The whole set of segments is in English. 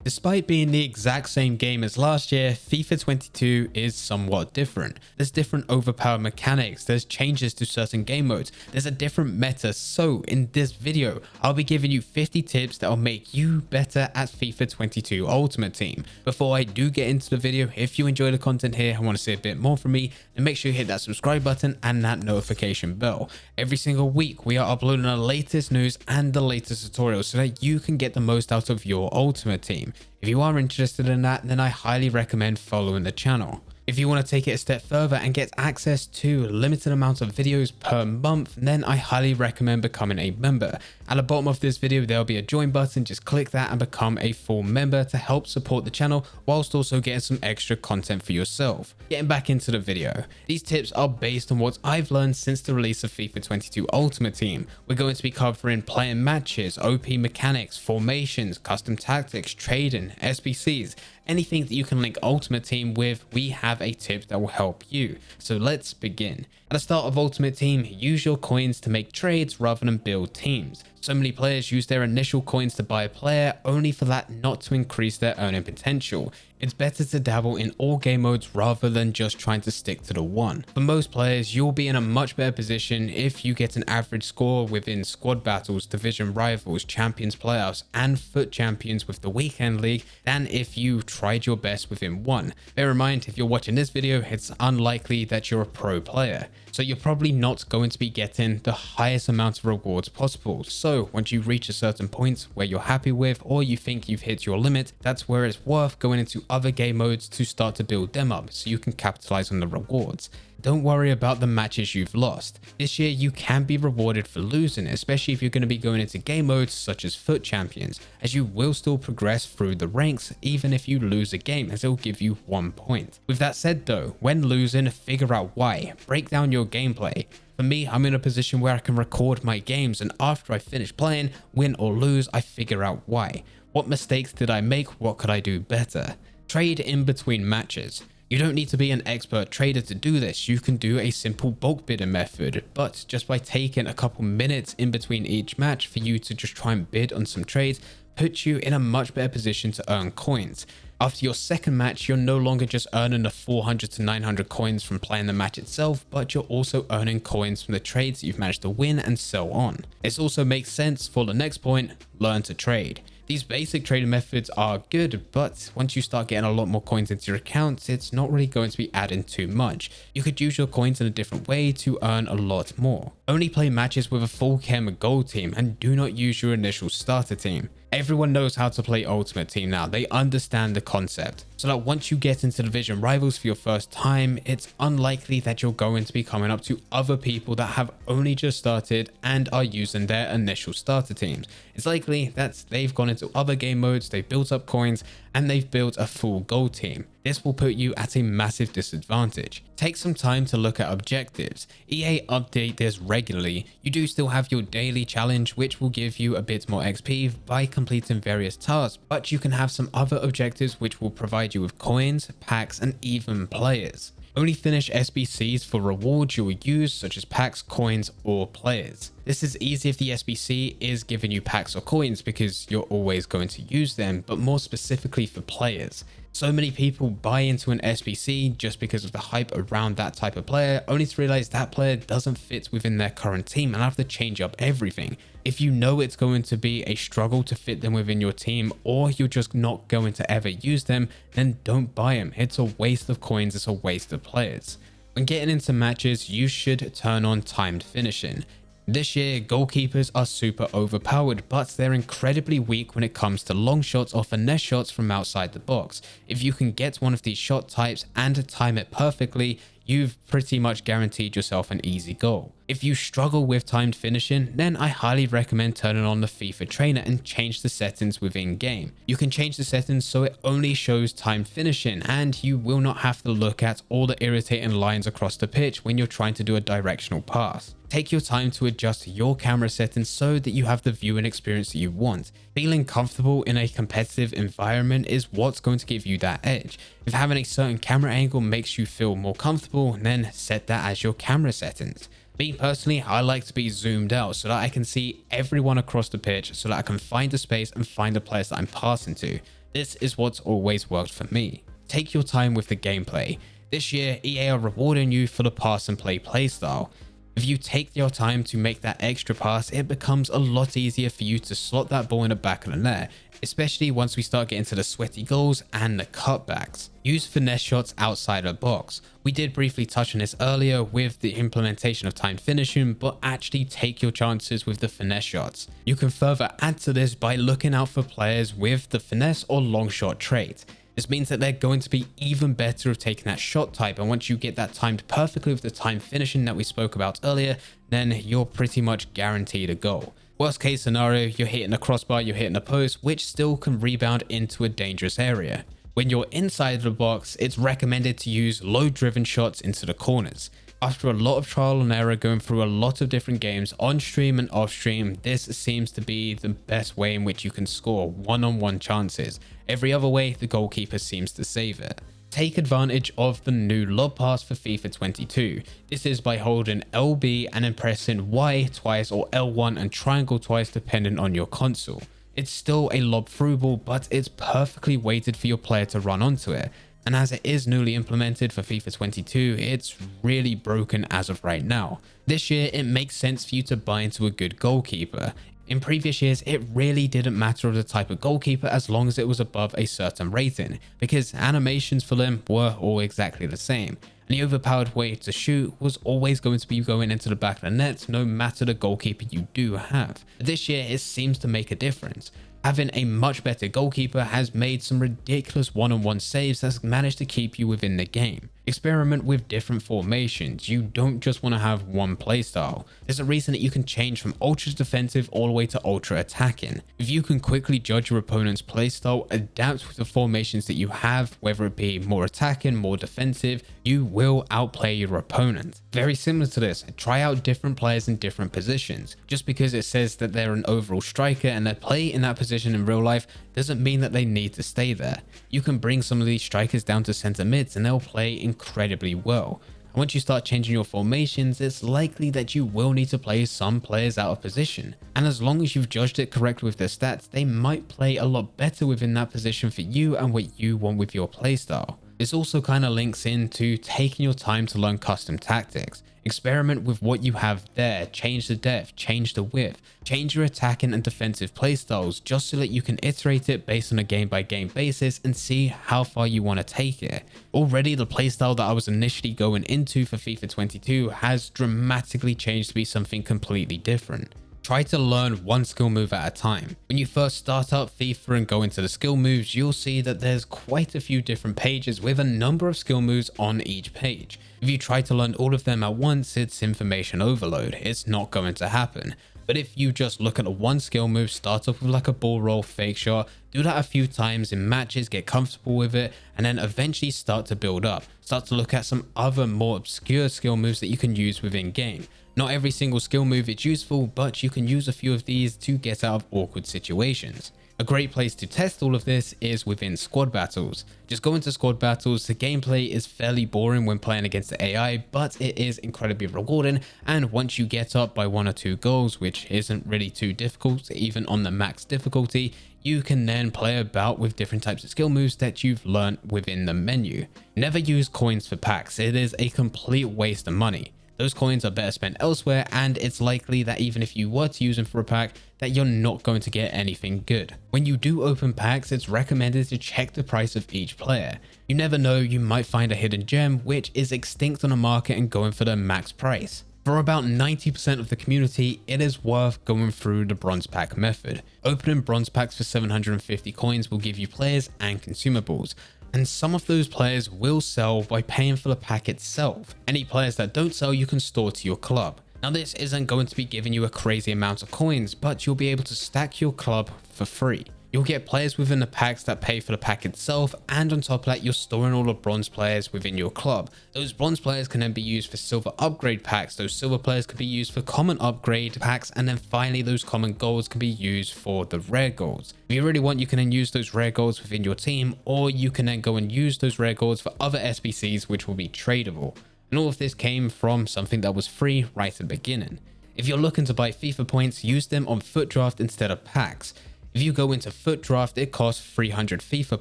Despite being the exact same game as last year, FIFA 22 is somewhat different. There's different overpowered mechanics, there's changes to certain game modes, there's a different meta. So in this video, I'll be giving you 50 tips that will make you better at FIFA 22 Ultimate Team. Before I do get into the video, if you enjoy the content here and want to see a bit more from me, then make sure you hit that subscribe button and that notification bell. Every single week we are uploading the latest news and the latest tutorials so that you can get the most out of your Ultimate Team. If you are interested in that, then I highly recommend following the channel. If you want to take it a step further and get access to a limited amount of videos per month, then I highly recommend becoming a member. At the bottom of this video, there'll be a join button. Just click that and become a full member to help support the channel whilst also getting some extra content for yourself. Getting back into the video, these tips are based on what I've learned since the release of FIFA 22 Ultimate Team. We're going to be covering playing matches, OP mechanics, formations, custom tactics, trading, SBCs, anything that you can link Ultimate Team with. We have a tip that will help you. So let's begin. At the start of Ultimate Team, use your coins to make trades rather than build teams. So many players use their initial coins to buy a player only for that not to increase their earning potential. It's better to dabble in all game modes rather than just trying to stick to the one. For most players, you'll be in a much better position if you get an average score within squad battles, division rivals, champions playoffs, and foot champions with the weekend league than if you tried your best within one. Bear in mind, if you're watching this video, it's unlikely that you're a pro player. So you're probably not going to be getting the highest amount of rewards possible. So once you reach a certain point where you're happy with, or you think you've hit your limit, that's where it's worth going into other game modes to start to build them up so you can capitalize on the rewards. Don't worry about the matches you've lost. This year you can be rewarded for losing, especially if you're going to be going into game modes such as foot champions, as you will still progress through the ranks even if you lose a game, as it'll give you 1 point. With that said though, when losing, figure out why. Break down your gameplay. For me, I'm in a position where I can record my games, and after I finish playing, win or lose, I figure out why. What mistakes did I make? What could I do better? Trade in between matches. You don't need to be an expert trader to do this. You can do a simple bulk bidding method, but just by taking a couple minutes in between each match for you to just try and bid on some trades puts you in a much better position to earn coins. After your second match, you're no longer just earning the 400 to 900 coins from playing the match itself, but you're also earning coins from the trades that you've managed to win and so on. This also makes sense for the next point: learn to trade. These basic trading methods are good, but once you start getting a lot more coins into your accounts, it's not really going to be adding too much. You could use your coins in a different way to earn a lot more. Only play matches with a full chem gold team and do not use your initial starter team. Everyone knows how to play Ultimate Team now. They understand the concept. So that once you get into division rivals for your first time, it's unlikely that you're going to be coming up to other people that have only just started and are using their initial starter teams. It's likely that they've gone into other game modes, they've built up coins, and they've built a full gold team. This will put you at a massive disadvantage. Take some time to look at objectives. EA update this regularly. You do still have your daily challenge, which will give you a bit more XP by completing various tasks, but you can have some other objectives which will provide you with coins, packs, and even players. Only finish SBCs for rewards you will use, such as packs, coins, or players. This is easy if the SBC is giving you packs or coins because you're always going to use them, but more specifically for players. So many people buy into an SBC just because of the hype around that type of player, only to realize that player doesn't fit within their current team and have to change up everything. If you know it's going to be a struggle to fit them within your team, or you're just not going to ever use them, then don't buy them. It's a waste of coins, it's a waste of players. When getting into matches, you should turn on timed finishing. This year, goalkeepers are super overpowered, but they're incredibly weak when it comes to long shots or finesse shots from outside the box. If you can get one of these shot types and time it perfectly, you've pretty much guaranteed yourself an easy goal. If you struggle with timed finishing, then I highly recommend turning on the FIFA trainer and change the settings within game. You can change the settings so it only shows timed finishing, and you will not have to look at all the irritating lines across the pitch when you're trying to do a directional pass. Take your time to adjust your camera settings so that you have the viewing experience that you want. Feeling comfortable in a competitive environment is what's going to give you that edge. If having a certain camera angle makes you feel more comfortable, then set that as your camera settings. Me personally, I like to be zoomed out so that I can see everyone across the pitch, so that I can find a space and find the players that I'm passing to. This is what's always worked for me. Take your time with the gameplay. This year, EA are rewarding you for the pass and play playstyle. If you take your time to make that extra pass, it becomes a lot easier for you to slot that ball in the back of the net, especially once we start getting to the sweaty goals and the cutbacks. Use finesse shots outside the box. We did briefly touch on this earlier with the implementation of timed finishing, but actually take your chances with the finesse shots. You can further add to this by looking out for players with the finesse or long shot trait. This means that they're going to be even better at taking that shot type, and once you get that timed perfectly with the time finishing that we spoke about earlier, then you're pretty much guaranteed a goal. Worst case scenario, you're hitting a crossbar, you're hitting a post, which still can rebound into a dangerous area. When you're inside the box, it's recommended to use low driven shots into the corners. After a lot of trial and error going through a lot of different games on stream and off stream, this seems to be the best way in which you can score one-on-one chances. Every other way, the goalkeeper seems to save it. Take advantage of the new lob pass for FIFA 22. This is by holding LB and then pressing Y twice or L1 and triangle twice depending on your console. It's still a lob through ball, but it's perfectly weighted for your player to run onto it. And as it is newly implemented for FIFA 22, it's really broken as of right now. This year, it makes sense for you to buy into a good goalkeeper. In previous years, it really didn't matter of the type of goalkeeper as long as it was above a certain rating, because animations for them were all exactly the same. And the overpowered way to shoot was always going to be going into the back of the net, no matter the goalkeeper you do have. This year, it seems to make a difference. Having a much better goalkeeper has made some ridiculous one-on-one saves that's managed to keep you within the game. Experiment with different formations. You don't just want to have one playstyle. There's a reason that you can change from ultra defensive all the way to ultra attacking. If you can quickly judge your opponent's playstyle, adapt with the formations that you have, whether it be more attacking, more defensive, you will outplay your opponent. Very similar to this, try out different players in different positions. Just because it says that they're an overall striker and they play in that position in real life doesn't mean that they need to stay there. You can bring some of these strikers down to center mids and they'll play incredibly well. And once you start changing your formations, it's likely that you will need to play some players out of position. And as long as you've judged it correct with their stats, they might play a lot better within that position for you and what you want with your playstyle. This also kind of links into taking your time to learn custom tactics. Experiment with what you have there, change the depth, change the width, change your attacking and defensive playstyles just so that you can iterate it based on a game by game basis and see how far you want to take it. Already the playstyle that I was initially going into for FIFA 22 has dramatically changed to be something completely different. Try to learn one skill move at a time. When you first start up FIFA and go into the skill moves, you'll see that there's quite a few different pages with a number of skill moves on each page. If you try to learn all of them at once, it's information overload. It's not going to happen. But if you just look at a one skill move, start off with like a ball roll, fake shot, do that a few times in matches, get comfortable with it, and then eventually start to build up. Start to look at some other more obscure skill moves that you can use within game. Not every single skill move is useful, but you can use a few of these to get out of awkward situations. A great place to test all of this is within squad battles. Just go into squad battles. The gameplay is fairly boring when playing against the AI, but it is incredibly rewarding, and once you get up by 1 or 2 goals, which isn't really too difficult even on the max difficulty, you can then play about with different types of skill moves that you've learned within the menu. Never use coins for packs. It is a complete waste of money. Those coins are better spent elsewhere, and it's likely that even if you were to use them for a pack, that you're not going to get anything good. When you do open packs, it's recommended to check the price of each player. You never know, you might find a hidden gem which is extinct on the market and going for the max price. For about 90% of the community, it is worth going through the bronze pack method. Opening bronze packs for 750 coins will give you players and consumables. And some of those players will sell by paying for the pack itself. Any players that don't sell, you can store to your club. Now this isn't going to be giving you a crazy amount of coins, but you'll be able to stack your club for free. You'll get players within the packs that pay for the pack itself, and on top of that, you're storing all the bronze players within your club. Those bronze players can then be used for silver upgrade packs, those silver players could be used for common upgrade packs, and then finally those common golds can be used for the rare golds. If you really want, you can then use those rare golds within your team, or you can then go and use those rare golds for other SBCs which will be tradable. And all of this came from something that was free right at the beginning. If you're looking to buy FIFA points, use them on FUT Draft instead of packs. If If you go into FUT Draft, it costs 300 FIFA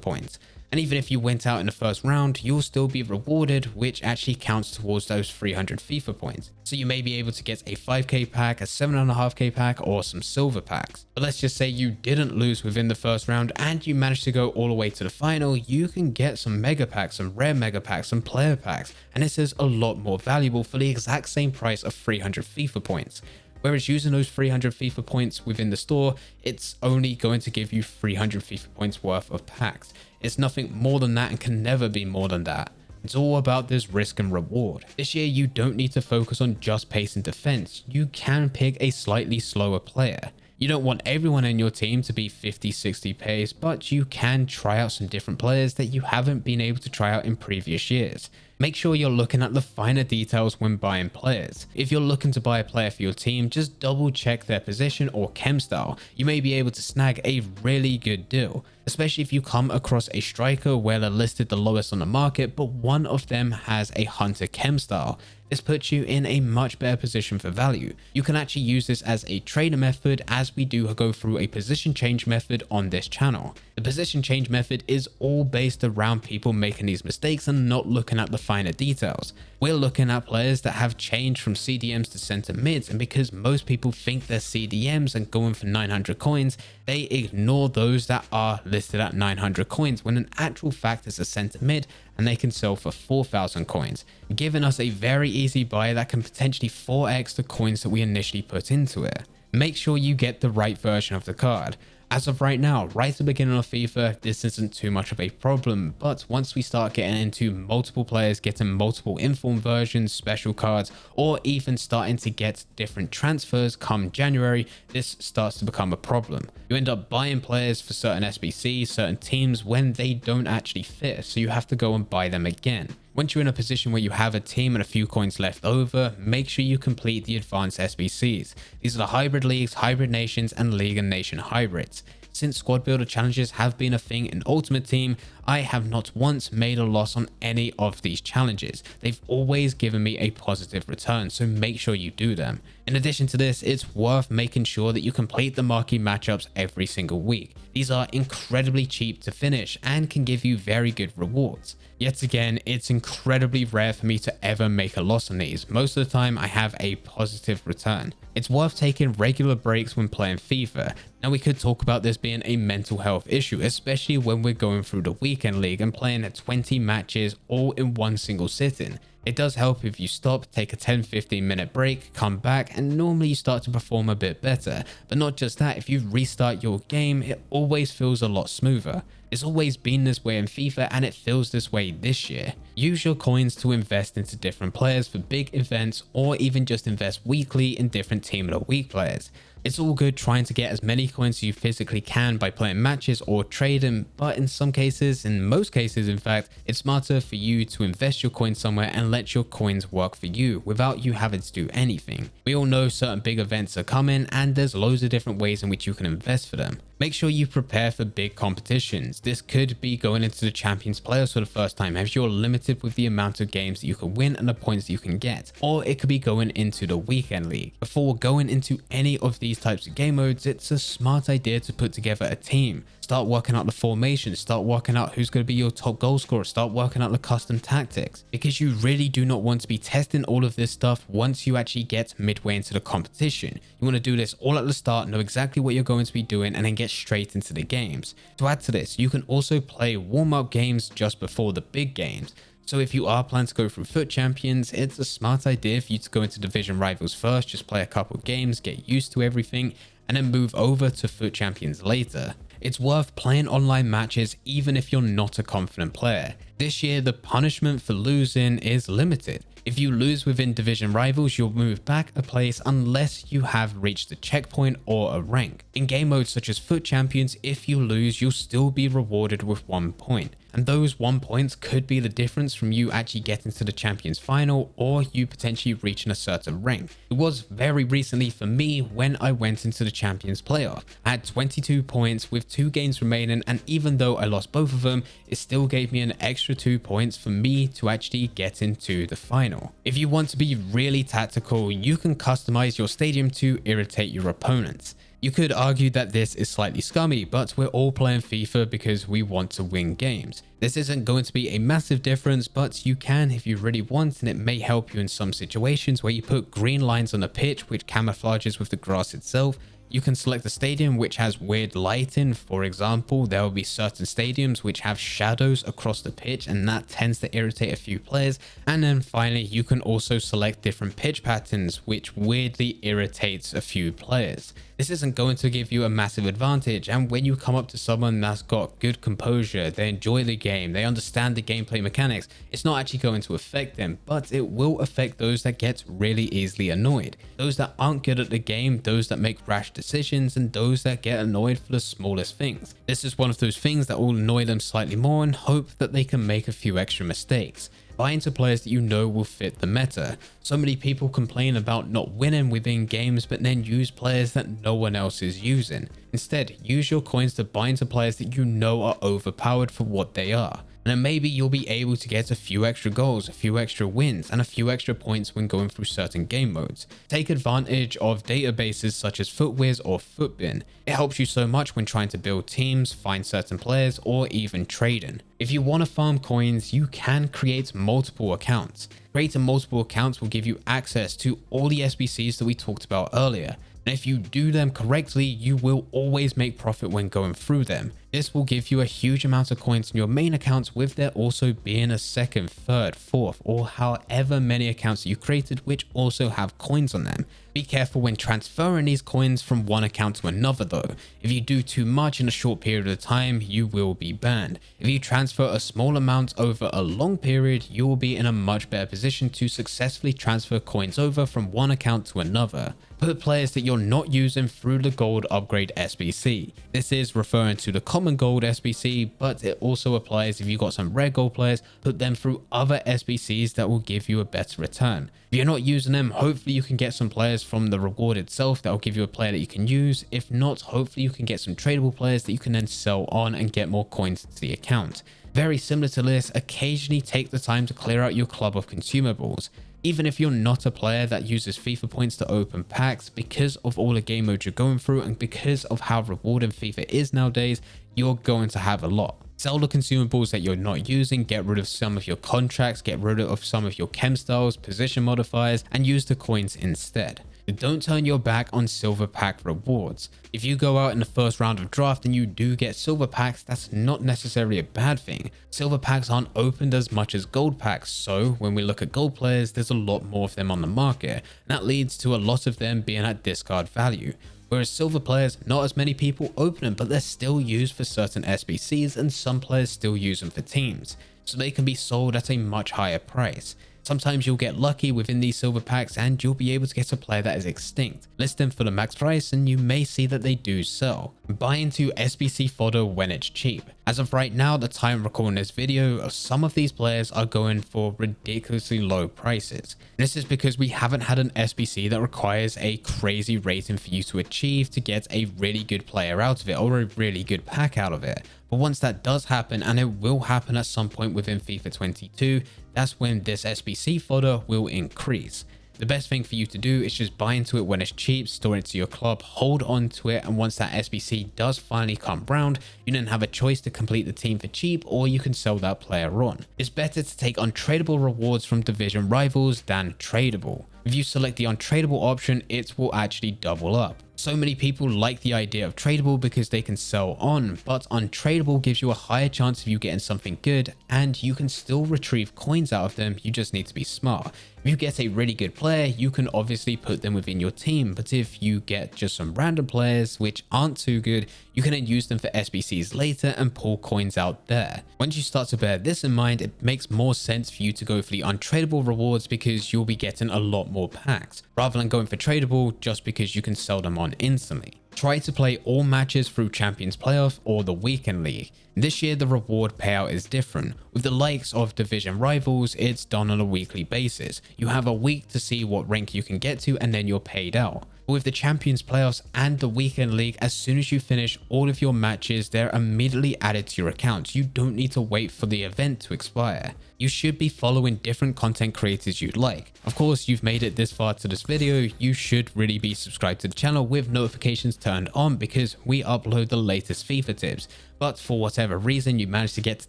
points. And even if you went out in the first round, you'll still be rewarded, which actually counts towards those 300 FIFA points. So you may be able to get a 5k pack, a 7.5k pack, or some silver packs. But let's just say you didn't lose within the first round and you managed to go all the way to the final, you can get some mega packs, some rare mega packs, some player packs, and this is a lot more valuable for the exact same price of 300 FIFA points. Whereas using those 300 FIFA points within the store, it's only going to give you 300 FIFA points worth of packs. It's nothing more than that and can never be more than that. It's all about this risk and reward. This year, you don't need to focus on just pace and defense. You can pick a slightly slower player. You don't want everyone in your team to be 50-60 pace, but you can try out some different players that you haven't been able to try out in previous years. Make sure you're looking at the finer details when buying players. If you're looking to buy a player for your team, just double check their position or chem style. You may be able to snag a really good deal, especially if you come across a striker where they're listed the lowest on the market, but one of them has a hunter chem style. This puts you in a much better position for value. You can actually use this as a trader method, as we do go through a position change method on this channel. The position change method is all based around people making these mistakes and not looking at the finer details. We're looking at players that have changed from CDMs to center mids, and because most people think they're CDMs and going for 900 coins, they ignore those that are listed at 900 coins when in actual fact it's a center mid and they can sell for 4,000 coins, giving us a very easy buy that can potentially 4x the coins that we initially put into it. Make sure you get the right version of the card. As of right now, right at the beginning of FIFA, this isn't too much of a problem, but once we start getting into multiple players, getting multiple inform versions, special cards, or even starting to get different transfers come January, this starts to become a problem. You end up buying players for certain SBCs, certain teams when they don't actually fit, so you have to go and buy them again. Once you're in a position where you have a team and a few coins left over, make sure you complete the advanced SBCs. These are the hybrid leagues, hybrid nations, and league and nation hybrids. Since squad builder challenges have been a thing in Ultimate Team, I have not once made a loss on any of these challenges. They've always given me a positive return, so make sure you do them. In addition to this, it's worth making sure that you complete the marquee matchups every single week. These are incredibly cheap to finish and can give you very good rewards. Yet again, it's incredibly rare for me to ever make a loss on these. Most of the time, I have a positive return. It's worth taking regular breaks when playing FIFA. Now, we could talk about this being a mental health issue, especially when we're going through the weekend league and playing 20 matches all in one single sitting. It does help if you stop, take a 10-15 minute break, come back, and normally you start to perform a bit better. But not just that, if you restart your game, it always feels a lot smoother. It's always been this way in FIFA and it feels this way this year. Use your coins to invest into different players for big events, or even just invest weekly in different team of the week players. It's all good trying to get as many coins as you physically can by playing matches or trading, but in some cases, in most cases in fact, it's smarter for you to invest your coins somewhere and let your coins work for you without you having to do anything. We all know certain big events are coming and there's loads of different ways in which you can invest for them. Make sure you prepare for big competitions. This could be going into the Champions Players for the first time, as you're limited with the amount of games that you can win and the points that you can get. Or it could be going into the Weekend League. Before going into any of these types of game modes, it's a smart idea to put together a team. Start working out the formation, start working out who's going to be your top goal scorer, start working out the custom tactics, because you really do not want to be testing all of this stuff once you actually get midway into the competition. You want to do this all at the start, know exactly what you're going to be doing, and then get straight into the games. To add to this, you can also play warm-up games just before the big games. So if you are planning to go through FUT Champions, it's a smart idea for you to go into Division Rivals first, just play a couple games, get used to everything, and then move over to FUT Champions later. It's worth playing online matches even if you're not a confident player. This year, the punishment for losing is limited. If you lose within Division Rivals, you'll move back a place unless you have reached a checkpoint or a rank. In game modes such as FUT Champions, if you lose, you'll still be rewarded with 1 point. And those 1 points could be the difference from you actually getting to the Champions Final or you potentially reaching a certain rank. It was very recently for me when I went into the Champions Playoff. I had 22 points with 2 games remaining, and even though I lost both of them, it still gave me an extra 2 points for me to actually get into the final. If you want to be really tactical, you can customize your stadium to irritate your opponents. You could argue that this is slightly scummy, but we're all playing FIFA because we want to win games. This isn't going to be a massive difference, but you can if you really want, and it may help you in some situations where you put green lines on a pitch which camouflages with the grass itself. You can select a stadium which has weird lighting. For example, there will be certain stadiums which have shadows across the pitch, and that tends to irritate a few players. And then finally, you can also select different pitch patterns, which weirdly irritates a few players. This isn't going to give you a massive advantage, and when you come up to someone that's got good composure, they enjoy the game, they understand the gameplay mechanics, it's not actually going to affect them, but it will affect those that get really easily annoyed, those that aren't good at the game, those that make rash decisions, and those that get annoyed for the smallest things. This is one of those things that will annoy them slightly more and hope that they can make a few extra mistakes. Buy into players that you know will fit the meta. So many people complain about not winning within games, but then use players that no one else is using. Instead, use your coins to buy into players that you know are overpowered for what they are. And then maybe you'll be able to get a few extra goals, a few extra wins, and a few extra points when going through certain game modes. Take advantage of databases such as FootWiz or Footbin. It helps you so much when trying to build teams, find certain players, or even trading. If you want to farm coins, you can create multiple accounts. Creating multiple accounts will give you access to all the SBCs that we talked about earlier. And if you do them correctly, you will always make profit when going through them. This will give you a huge amount of coins in your main accounts, with there also being a second, third, fourth, or however many accounts you created which also have coins on them. Be careful when transferring these coins from one account to another though. If you do too much in a short period of time, you will be banned. If you transfer a small amount over a long period, you will be in a much better position to successfully transfer coins over from one account to another. Put players that you're not using through the gold upgrade SBC. This is referring to the common gold SBC, but it also applies if you got some rare gold players. Put them through other SBCs that will give you a better return. If you're not using them, hopefully you can get some players from the reward itself that will give you a player that you can use. If not, hopefully you can get some tradable players that you can then sell on and get more coins to the account. Very similar to this, occasionally take the time to clear out your club of consumables. Even if you're not a player that uses FIFA points to open packs, because of all the game modes you're going through and because of how rewarding FIFA is nowadays, you're going to have a lot. Sell the consumables that you're not using, get rid of some of your contracts, get rid of some of your chem styles, position modifiers, and use the coins instead. Don't turn your back on silver pack rewards. If you go out in the first round of draft and you do get silver packs, that's not necessarily a bad thing. Silver packs aren't opened as much as gold packs, so when we look at gold players, there's a lot more of them on the market, and that leads to a lot of them being at discard value. Whereas silver players, not as many people open them, but they're still used for certain SBCs, and some players still use them for teams, so they can be sold at a much higher price. Sometimes you'll get lucky within these silver packs and you'll be able to get a player that is extinct. List them for the max price and you may see that they do sell. Buy into SBC fodder when it's cheap. As of right now, the time recording this video, some of these players are going for ridiculously low prices. This is because we haven't had an SBC that requires a crazy rating for you to achieve to get a really good player out of it or a really good pack out of it. But once that does happen, and it will happen at some point within FIFA 22, that's when this SBC fodder will increase. The best thing for you to do is just buy into it when it's cheap, store it to your club, hold on to it, and once that SBC does finally come round, you then have a choice to complete the team for cheap, or you can sell that player on. It's better to take untradeable rewards from division rivals than tradable. If you select the untradeable option, it will actually double up. So many people like the idea of tradable because they can sell on, but untradeable gives you a higher chance of you getting something good, and you can still retrieve coins out of them. You just need to be smart. If you get a really good player, you can obviously put them within your team, but if you get just some random players which aren't too good, you can then use them for SBCs later and pull coins out there. Once you start to bear this in mind, it makes more sense for you to go for the untradeable rewards because you'll be getting a lot more packs, rather than going for tradable just because you can sell them on instantly. Try to play all matches through Champions Playoff or the Weekend League. This year the reward payout is different. With the likes of division rivals, it's done on a weekly basis. You have a week to see what rank you can get to and then you're paid out. But with the Champions Playoffs and the Weekend League, as soon as you finish all of your matches, they're immediately added to your account. You don't need to wait for the event to expire. You should be following different content creators you'd like. Of course, you've made it this far to this video, you should really be subscribed to the channel with notifications turned on because we upload the latest FIFA tips. But for whatever reason you managed to get to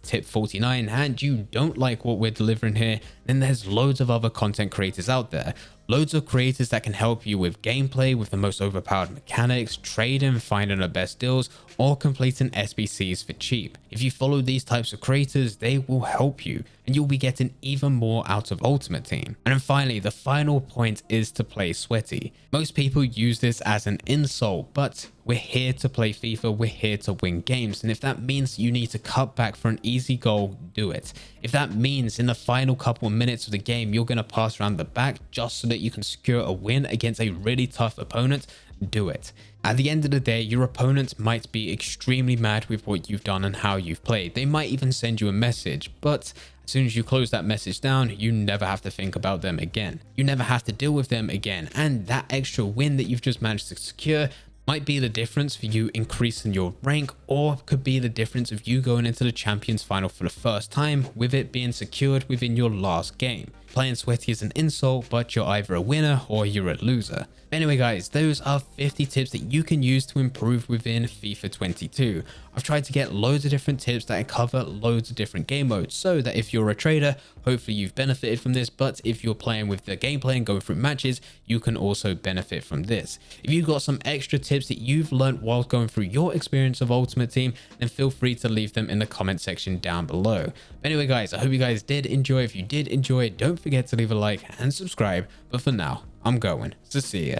tip 49 and you don't like what we're delivering here, then there's loads of other content creators out there. Loads of creators that can help you with gameplay, with the most overpowered mechanics, trading, finding the best deals, or completing SBCs for cheap. If you follow these types of creators, they will help you and you'll be getting even more out of Ultimate Team. And then finally, the final point is to play sweaty. Most people use this as an insult, but we're here to play FIFA, we're here to win games, and if that means you need to cut back for an easy goal, do it. If that means in the final couple of minutes of the game you're going to pass around the back just so that you can secure a win against a really tough opponent, do it. At the end of the day, your opponent might be extremely mad with what you've done and how you've played. They might even send you a message, but as soon as you close that message down, you never have to think about them again. You never have to deal with them again, and that extra win that you've just managed to secure might be the difference for you increasing your rank, or could be the difference of you going into the Champions Final for the first time with it being secured within your last game. Playing sweaty is an insult, but you're either a winner or you're a loser. Anyway guys, those are 50 tips that you can use to improve within FIFA 22. I've tried to get loads of different tips that cover loads of different game modes, so that if you're a trader, hopefully you've benefited from this, but if you're playing with the gameplay and going through matches, you can also benefit from this. If you've got some extra tips that you've learned while going through your experience of Ultimate Team, then feel free to leave them in the comment section down below. But anyway guys, I hope you guys did enjoy. If you did enjoy, don't forget to leave a like and subscribe, but for now, I'm going. So see ya.